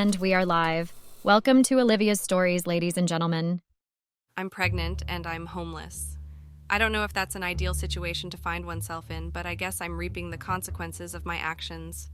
And we are live. Welcome to Olivia's Stories, ladies and gentlemen. I'm pregnant and I'm homeless. I don't know if that's an ideal situation to find oneself in, but I guess I'm reaping the consequences of my actions.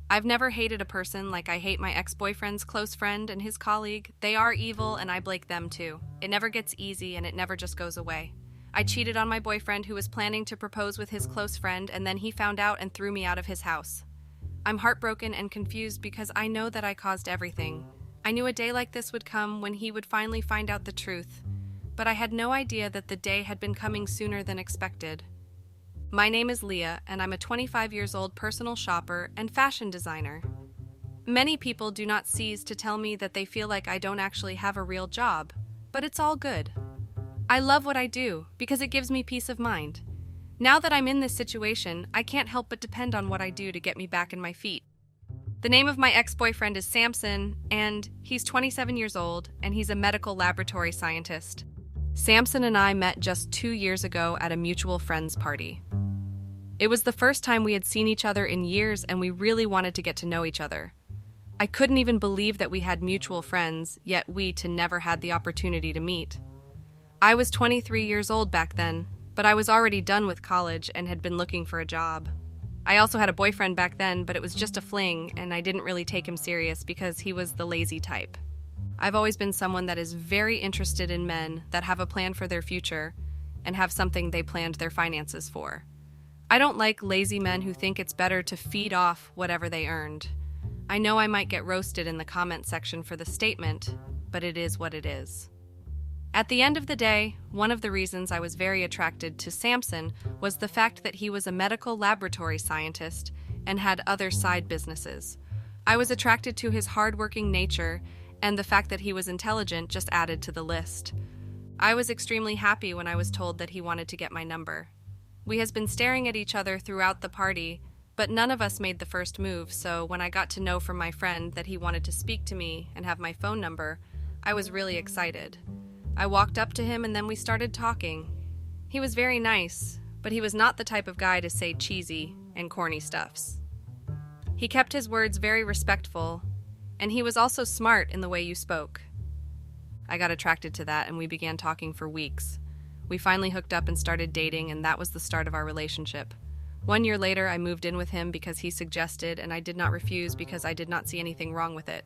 I've never hated a person like I hate my ex-boyfriend's close friend and his colleague. They are evil and I blame them too. It never gets easy and it never just goes away. I cheated on my boyfriend who was planning to propose with his close friend, and then he found out and threw me out of his house. I'm heartbroken and confused because I know that I caused everything. I knew a day like this would come when he would finally find out the truth, but I had no idea that the day had been coming sooner than expected. My name is Leah, and I'm a 25 years old personal shopper and fashion designer. Many people do not cease to tell me that they feel like I don't actually have a real job, but it's all good. I love what I do because it gives me peace of mind. Now that I'm in this situation, I can't help but depend on what I do to get me back in my feet. The name of my ex-boyfriend is Samson, and he's 27 years old, and he's a medical laboratory scientist. Samson and I met just 2 years ago at a mutual friends party. It was the first time we had seen each other in years, and we really wanted to get to know each other. I couldn't even believe that we had mutual friends, yet we never had the opportunity to meet. I was 23 years old back then, but I was already done with college and had been looking for a job. I also had a boyfriend back then, but it was just a fling, and I didn't really take him serious because he was the lazy type. I've always been someone that is very interested in men that have a plan for their future and have something they planned their finances for. I don't like lazy men who think it's better to feed off whatever they earned. I know I might get roasted in the comment section for the statement, but it is what it is. At the end of the day, one of the reasons I was very attracted to Samson was the fact that he was a medical laboratory scientist and had other side businesses. I was attracted to his hardworking nature, and the fact that he was intelligent just added to the list. I was extremely happy when I was told that he wanted to get my number. We has been staring at each other throughout the party, but none of us made the first move, so when I got to know from my friend that he wanted to speak to me and have my phone number, I was really excited. I walked up to him and then we started talking. He was very nice, but he was not the type of guy to say cheesy and corny stuffs. He kept his words very respectful, and he was also smart in the way you spoke. I got attracted to that and we began talking for weeks. We finally hooked up and started dating, and that was the start of our relationship. 1 year later, I moved in with him because he suggested, and I did not refuse because I did not see anything wrong with it.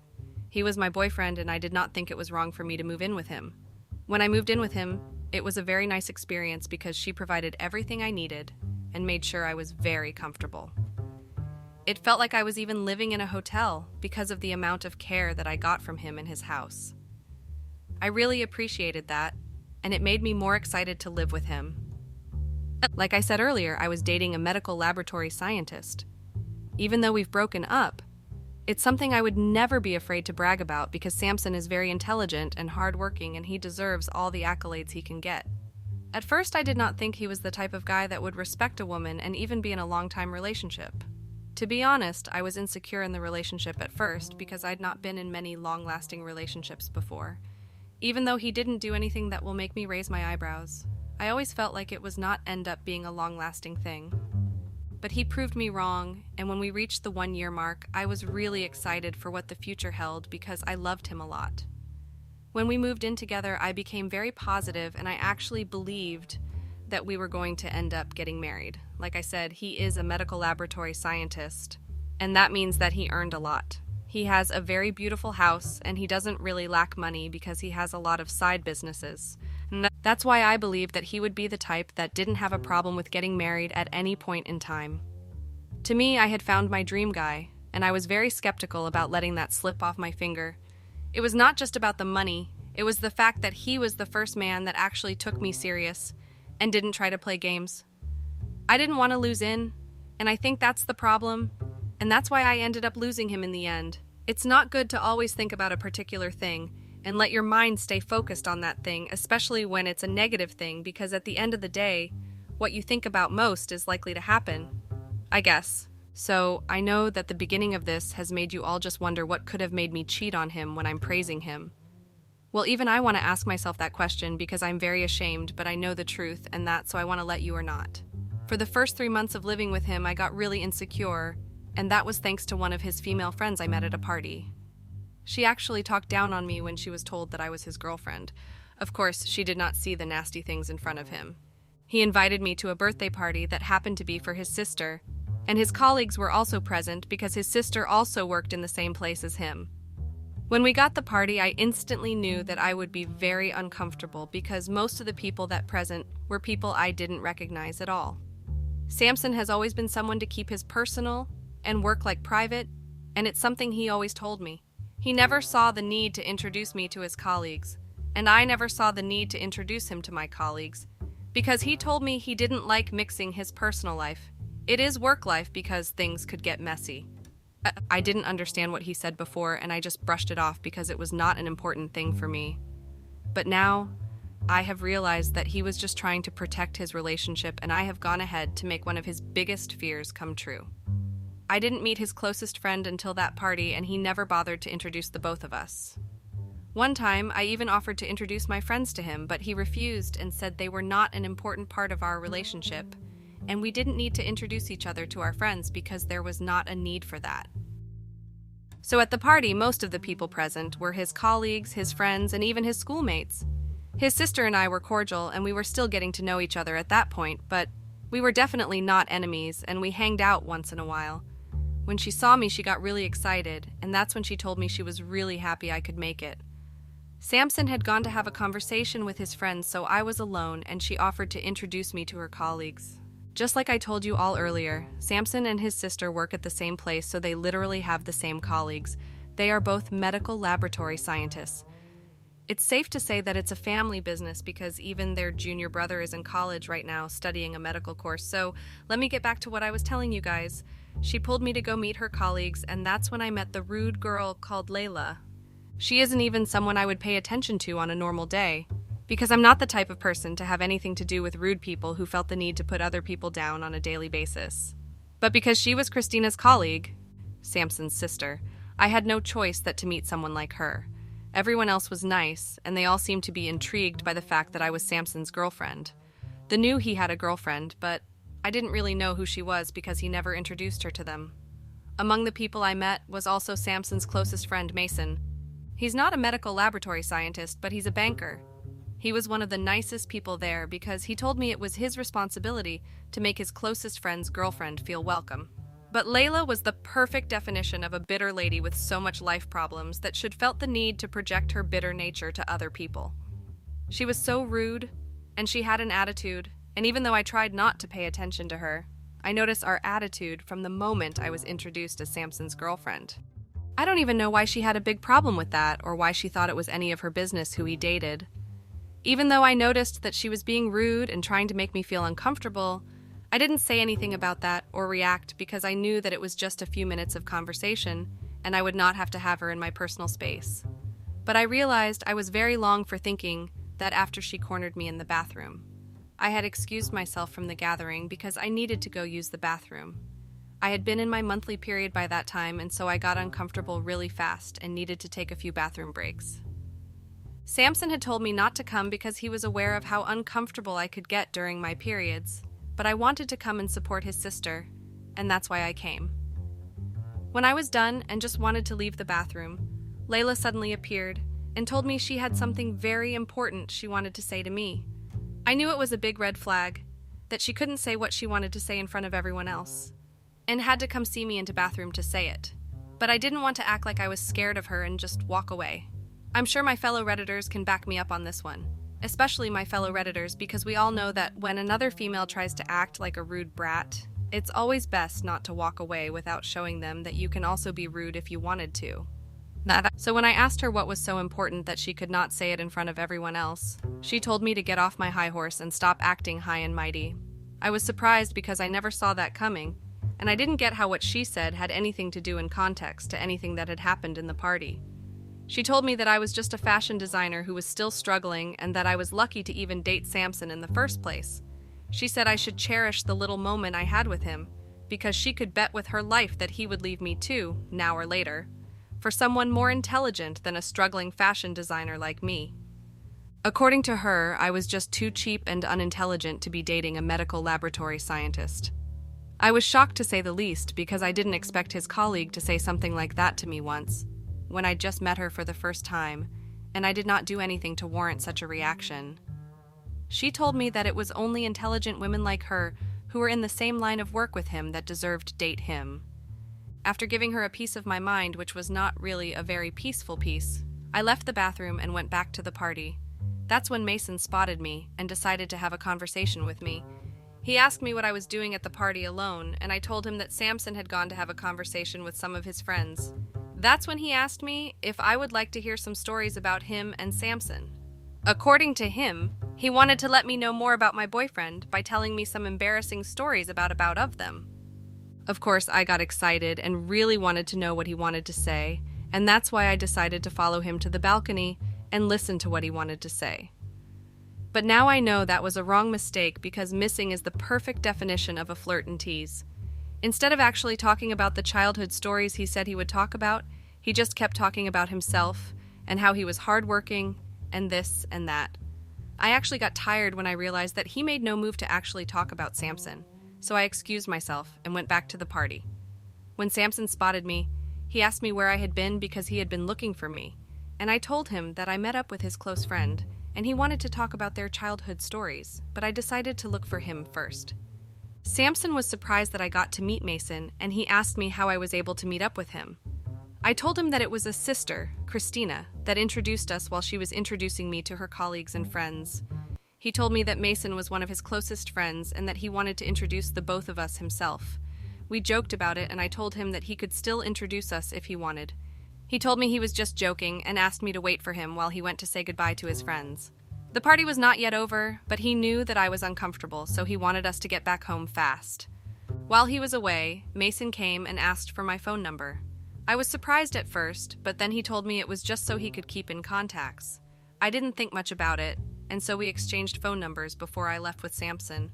He was my boyfriend, and I did not think it was wrong for me to move in with him. When I moved in with him, it was a very nice experience because she provided everything I needed and made sure I was very comfortable. It felt like I was even living in a hotel because of the amount of care that I got from him in his house. I really appreciated that, and it made me more excited to live with him. Like I said earlier, I was dating a medical laboratory scientist. Even though we've broken up, it's something I would never be afraid to brag about because Samson is very intelligent and hardworking, and he deserves all the accolades he can get. At first, I did not think he was the type of guy that would respect a woman and even be in a long-time relationship. To be honest, I was insecure in the relationship at first because I'd not been in many long-lasting relationships before. Even though he didn't do anything that will make me raise my eyebrows, I always felt like it was not end up being a long-lasting thing. But he proved me wrong, and when we reached the 1 year mark, I was really excited for what the future held because I loved him a lot. When we moved in together, I became very positive, and I actually believed that we were going to end up getting married. Like I said, he is a medical laboratory scientist, and that means that he earned a lot. He has a very beautiful house, and he doesn't really lack money because he has a lot of side businesses. And that's why I believe that he would be the type that didn't have a problem with getting married at any point in time. To me, I had found my dream guy, and I was very skeptical about letting that slip off my finger. It was not just about the money, it was the fact that he was the first man that actually took me serious and didn't try to play games. I didn't want to lose in, and I think that's the problem, and that's why I ended up losing him in the end. It's not good to always think about a particular thing and let your mind stay focused on that thing, especially when it's a negative thing, because at the end of the day, what you think about most is likely to happen, I guess. So I know that the beginning of this has made you all just wonder what could have made me cheat on him when I'm praising him. Well, even I want to ask myself that question because I'm very ashamed, but I know the truth, and so I want to let you or not. For the first 3 months of living with him, I got really insecure, and that was thanks to one of his female friends I met at a party. She actually talked down on me when she was told that I was his girlfriend. Of course, she did not see the nasty things in front of him. He invited me to a birthday party that happened to be for his sister, and his colleagues were also present because his sister also worked in the same place as him. When we got the party, I instantly knew that I would be very uncomfortable because most of the people that present were people I didn't recognize at all. Samson has always been someone to keep his personal and work like private, and it's something he always told me. He never saw the need to introduce me to his colleagues, and I never saw the need to introduce him to my colleagues, because he told me he didn't like mixing his personal life. It is work life because things could get messy. I didn't understand what he said before, and I just brushed it off because it was not an important thing for me. But now, I have realized that he was just trying to protect his relationship, and I have gone ahead to make one of his biggest fears come true. I didn't meet his closest friend until that party, and he never bothered to introduce the both of us. One time, I even offered to introduce my friends to him, but he refused and said they were not an important part of our relationship, and we didn't need to introduce each other to our friends because there was not a need for that. So at the party, most of the people present were his colleagues, his friends, and even his schoolmates. His sister and I were cordial, and we were still getting to know each other at that point, but we were definitely not enemies, and we hanged out once in a while. When she saw me, she got really excited, and that's when she told me she was really happy I could make it. Samson had gone to have a conversation with his friends, so I was alone, and she offered to introduce me to her colleagues. Just like I told you all earlier, Samson and his sister work at the same place, so they literally have the same colleagues. They are both medical laboratory scientists. It's safe to say that it's a family business because even their junior brother is in college right now studying a medical course. So let me get back to what I was telling you guys. She pulled me to go meet her colleagues, and that's when I met the rude girl called Layla. She isn't even someone I would pay attention to on a normal day, because I'm not the type of person to have anything to do with rude people who felt the need to put other people down on a daily basis. But because she was Christina's colleague, Samson's sister, I had no choice but to meet someone like her. Everyone else was nice, and they all seemed to be intrigued by the fact that I was Samson's girlfriend. They knew he had a girlfriend, but I didn't really know who she was because he never introduced her to them. Among the people I met was also Samson's closest friend, Mason. He's not a medical laboratory scientist, but he's a banker. He was one of the nicest people there because he told me it was his responsibility to make his closest friend's girlfriend feel welcome. But Layla was the perfect definition of a bitter lady with so much life problems that should felt the need to project her bitter nature to other people. She was so rude, and she had an attitude, and even though I tried not to pay attention to her, I noticed our attitude from the moment I was introduced as Samson's girlfriend. I don't even know why she had a big problem with that or why she thought it was any of her business who he dated. Even though I noticed that she was being rude and trying to make me feel uncomfortable, I didn't say anything about that or react because I knew that it was just a few minutes of conversation and I would not have to have her in my personal space. But I realized I was very long for thinking that after she cornered me in the bathroom. I had excused myself from the gathering because I needed to go use the bathroom. I had been in my monthly period by that time, and so I got uncomfortable really fast and needed to take a few bathroom breaks. Samson had told me not to come because he was aware of how uncomfortable I could get during my periods, but I wanted to come and support his sister, and that's why I came. When I was done and just wanted to leave the bathroom, Layla suddenly appeared and told me she had something very important she wanted to say to me. I knew it was a big red flag, that she couldn't say what she wanted to say in front of everyone else, and had to come see me into bathroom to say it. But I didn't want to act like I was scared of her and just walk away. I'm sure my fellow Redditors can back me up on this one, especially my fellow Redditors, because we all know that when another female tries to act like a rude brat, it's always best not to walk away without showing them that you can also be rude if you wanted to. So when I asked her what was so important that she could not say it in front of everyone else, she told me to get off my high horse and stop acting high and mighty. I was surprised because I never saw that coming, and I didn't get how what she said had anything to do in context to anything that had happened in the party. She told me that I was just a fashion designer who was still struggling and that I was lucky to even date Samson in the first place. She said I should cherish the little moment I had with him, because she could bet with her life that he would leave me too, now or later, for someone more intelligent than a struggling fashion designer like me. According to her, I was just too cheap and unintelligent to be dating a medical laboratory scientist. I was shocked to say the least because I didn't expect his colleague to say something like that to me once. when I just met her for the first time, and I did not do anything to warrant such a reaction. She told me that it was only intelligent women like her who were in the same line of work with him that deserved to date him. After giving her a piece of my mind, which was not really a very peaceful piece, I left the bathroom and went back to the party. That's when Mason spotted me and decided to have a conversation with me. He asked me what I was doing at the party alone, and I told him that Samson had gone to have a conversation with some of his friends. That's when he asked me if I would like to hear some stories about him and Samson. According to him, he wanted to let me know more about my boyfriend by telling me some embarrassing stories about of them. Of course, I got excited and really wanted to know what he wanted to say, and that's why I decided to follow him to the balcony and listen to what he wanted to say. But now I know that was a wrong mistake because missing is the perfect definition of a flirt and tease. Instead of actually talking about the childhood stories he said he would talk about, he just kept talking about himself and how he was hardworking and this and that. I actually got tired when I realized that he made no move to actually talk about Samson, so I excused myself and went back to the party. When Samson spotted me, he asked me where I had been because he had been looking for me, and I told him that I met up with his close friend, and he wanted to talk about their childhood stories, but I decided to look for him first. Samson was surprised that I got to meet Mason, and he asked me how I was able to meet up with him. I told him that it was a sister, Christina, that introduced us while she was introducing me to her colleagues and friends. He told me that Mason was one of his closest friends and that he wanted to introduce the both of us himself. We joked about it, and I told him that he could still introduce us if he wanted. He told me he was just joking and asked me to wait for him while he went to say goodbye to his friends. The party was not yet over, but he knew that I was uncomfortable, so he wanted us to get back home fast. While he was away, Mason came and asked for my phone number. I was surprised at first, but then he told me it was just so he could keep in contacts. I didn't think much about it, and so we exchanged phone numbers before I left with Samson.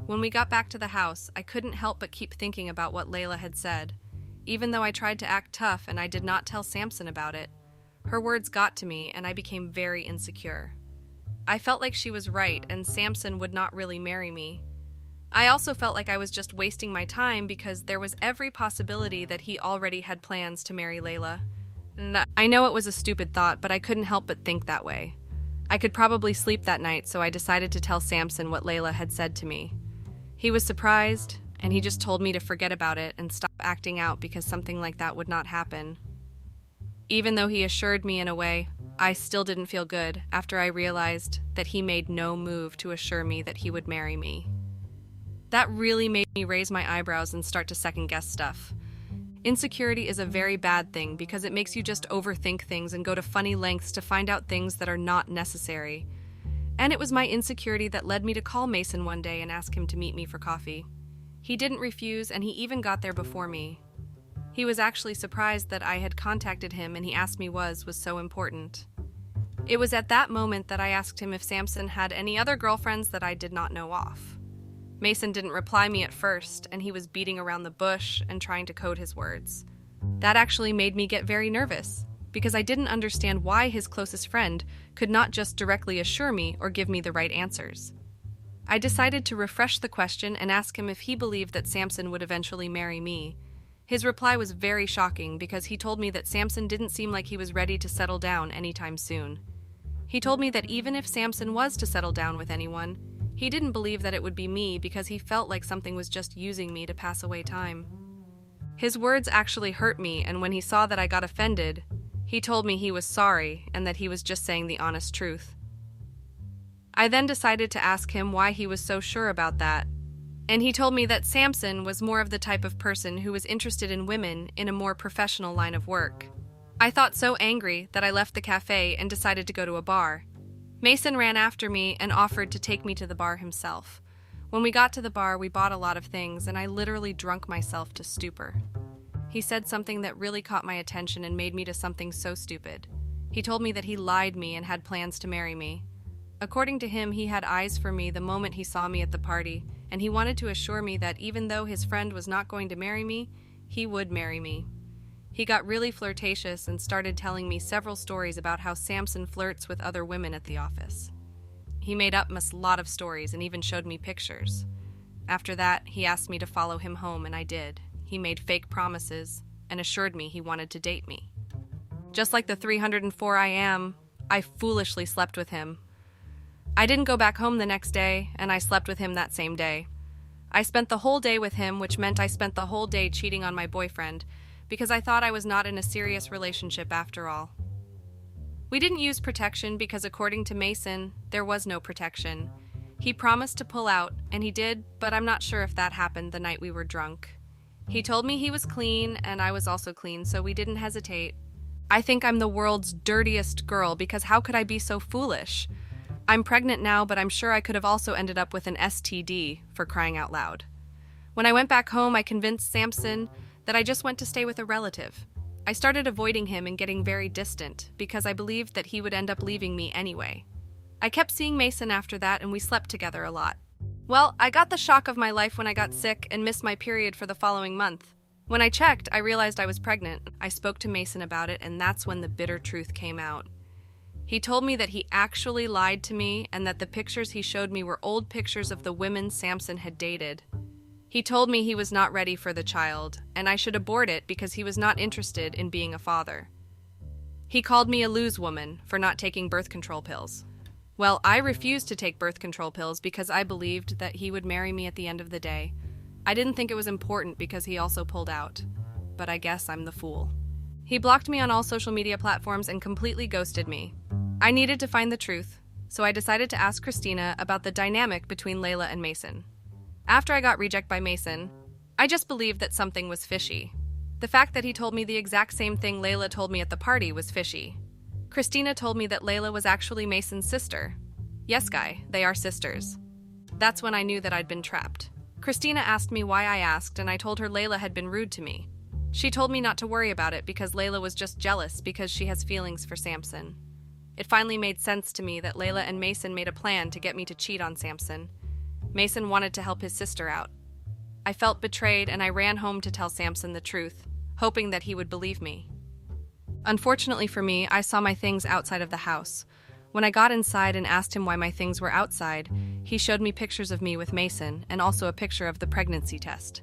When we got back to the house, I couldn't help but keep thinking about what Layla had said. Even though I tried to act tough and I did not tell Samson about it, her words got to me and I became very insecure. I felt like she was right and Samson would not really marry me. I also felt like I was just wasting my time because there was every possibility that he already had plans to marry Layla. And I know it was a stupid thought, but I couldn't help but think that way. I could probably sleep that night, so I decided to tell Samson what Layla had said to me. He was surprised, and he just told me to forget about it and stop acting out because something like that would not happen. Even though he assured me in a way, I still didn't feel good after I realized that he made no move to assure me that he would marry me. That really made me raise my eyebrows and start to second-guess stuff. Insecurity is a very bad thing because it makes you just overthink things and go to funny lengths to find out things that are not necessary. And it was my insecurity that led me to call Mason one day and ask him to meet me for coffee. He didn't refuse, and he even got there before me. He was actually surprised that I had contacted him and he asked me was so important. It was at that moment that I asked him if Samson had any other girlfriends that I did not know of. Mason didn't reply me at first, and he was beating around the bush and trying to code his words. That actually made me get very nervous, because I didn't understand why his closest friend could not just directly assure me or give me the right answers. I decided to refresh the question and ask him if he believed that Samson would eventually marry me. His reply was very shocking because he told me that Samson didn't seem like he was ready to settle down anytime soon. He told me that even if Samson was to settle down with anyone, he didn't believe that it would be me because he felt like something was just using me to pass away time. His words actually hurt me, and when he saw that I got offended, he told me he was sorry and that he was just saying the honest truth. I then decided to ask him why he was so sure about that, and he told me that Samson was more of the type of person who was interested in women in a more professional line of work. I thought so angry that I left the cafe and decided to go to a bar. Mason ran after me and offered to take me to the bar himself. When we got to the bar, we bought a lot of things, and I literally drunk myself to stupor. He said something that really caught my attention and made me do something so stupid. He told me that he lied me and had plans to marry me. According to him, he had eyes for me the moment he saw me at the party, and he wanted to assure me that even though his friend was not going to marry me, he would marry me. He got really flirtatious and started telling me several stories about how Samson flirts with other women at the office. He made up a lot of stories and even showed me pictures. After that, he asked me to follow him home, and I did. He made fake promises and assured me he wanted to date me. Just like the 304 I am, I foolishly slept with him. I didn't go back home the next day, and I slept with him that same day. I spent the whole day with him, which meant I spent the whole day cheating on my boyfriend, because I thought I was not in a serious relationship after all. We didn't use protection because, according to Mason, there was no protection. He promised to pull out, and he did, but I'm not sure if that happened the night we were drunk. He told me he was clean, and I was also clean, so we didn't hesitate. I think I'm the world's dirtiest girl, because how could I be so foolish? I'm pregnant now, but I'm sure I could have also ended up with an STD, for crying out loud. When I went back home, I convinced Samson that I just went to stay with a relative. I started avoiding him and getting very distant, because I believed that he would end up leaving me anyway. I kept seeing Mason after that, and we slept together a lot. Well, I got the shock of my life when I got sick and missed my period for the following month. When I checked, I realized I was pregnant. I spoke to Mason about it, and that's when the bitter truth came out. He told me that he actually lied to me and that the pictures he showed me were old pictures of the women Samson had dated. He told me he was not ready for the child, and I should abort it because he was not interested in being a father. He called me a lose woman for not taking birth control pills. Well, I refused to take birth control pills because I believed that he would marry me at the end of the day. I didn't think it was important because he also pulled out. But I guess I'm the fool. He blocked me on all social media platforms and completely ghosted me. I needed to find the truth, so I decided to ask Christina about the dynamic between Layla and Mason. After I got rejected by Mason, I just believed that something was fishy. The fact that he told me the exact same thing Layla told me at the party was fishy. Christina told me that Layla was actually Mason's sister. Yes, Guy, they are sisters. That's when I knew that I'd been trapped. Christina asked me why I asked, and I told her Layla had been rude to me. She told me not to worry about it because Layla was just jealous because she has feelings for Samson. It finally made sense to me that Layla and Mason made a plan to get me to cheat on Samson. Mason wanted to help his sister out. I felt betrayed, and I ran home to tell Samson the truth, hoping that he would believe me. Unfortunately for me, I saw my things outside of the house. When I got inside and asked him why my things were outside, he showed me pictures of me with Mason and also a picture of the pregnancy test.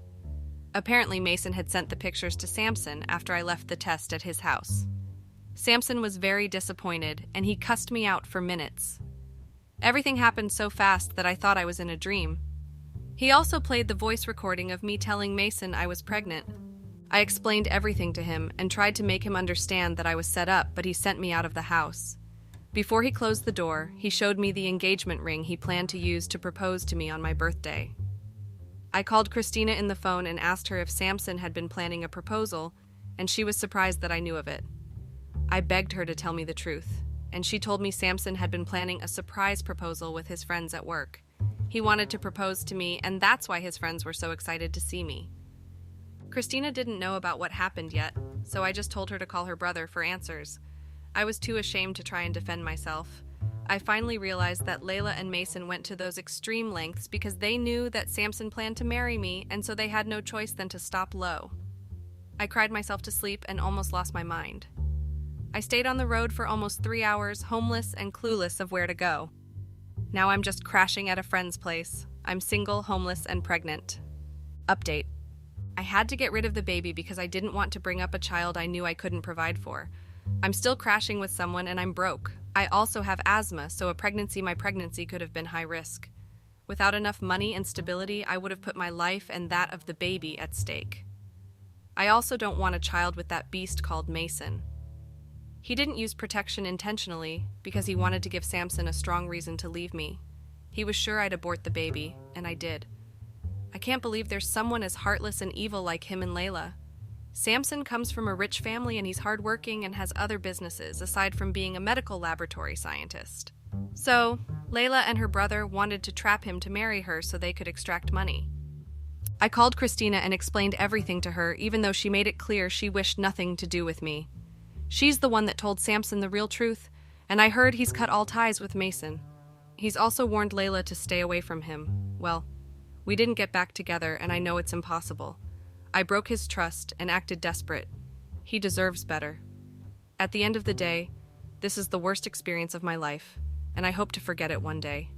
Apparently, Mason had sent the pictures to Samson after I left the test at his house. Samson was very disappointed, and he cussed me out for minutes. Everything happened so fast that I thought I was in a dream. He also played the voice recording of me telling Mason I was pregnant. I explained everything to him and tried to make him understand that I was set up, but he sent me out of the house. Before he closed the door, he showed me the engagement ring he planned to use to propose to me on my birthday. I called Christina in the phone and asked her if Samson had been planning a proposal, and she was surprised that I knew of it. I begged her to tell me the truth, and she told me Samson had been planning a surprise proposal with his friends at work. He wanted to propose to me, and that's why his friends were so excited to see me. Christina didn't know about what happened yet, so I just told her to call her brother for answers. I was too ashamed to try and defend myself. I finally realized that Layla and Mason went to those extreme lengths because they knew that Samson planned to marry me, and so they had no choice than to stop low. I cried myself to sleep and almost lost my mind. I stayed on the road for almost 3 hours, homeless and clueless of where to go. Now I'm just crashing at a friend's place. I'm single, homeless, and pregnant. Update. I had to get rid of the baby because I didn't want to bring up a child I knew I couldn't provide for. I'm still crashing with someone and I'm broke. I also have asthma, so my pregnancy could have been high risk. Without enough money and stability, I would have put my life and that of the baby at stake. I also don't want a child with that beast called Mason. He didn't use protection intentionally because he wanted to give Samson a strong reason to leave me. He was sure I'd abort the baby, and I did. I can't believe there's someone as heartless and evil like him and Layla. Samson comes from a rich family and he's hardworking and has other businesses aside from being a medical laboratory scientist. So, Layla and her brother wanted to trap him to marry her so they could extract money. I called Christina and explained everything to her, even though she made it clear she wished nothing to do with me. She's the one that told Samson the real truth, and I heard he's cut all ties with Mason. He's also warned Layla to stay away from him. Well, we didn't get back together, and I know it's impossible. I broke his trust and acted desperate. He deserves better. At the end of the day, this is the worst experience of my life, and I hope to forget it one day.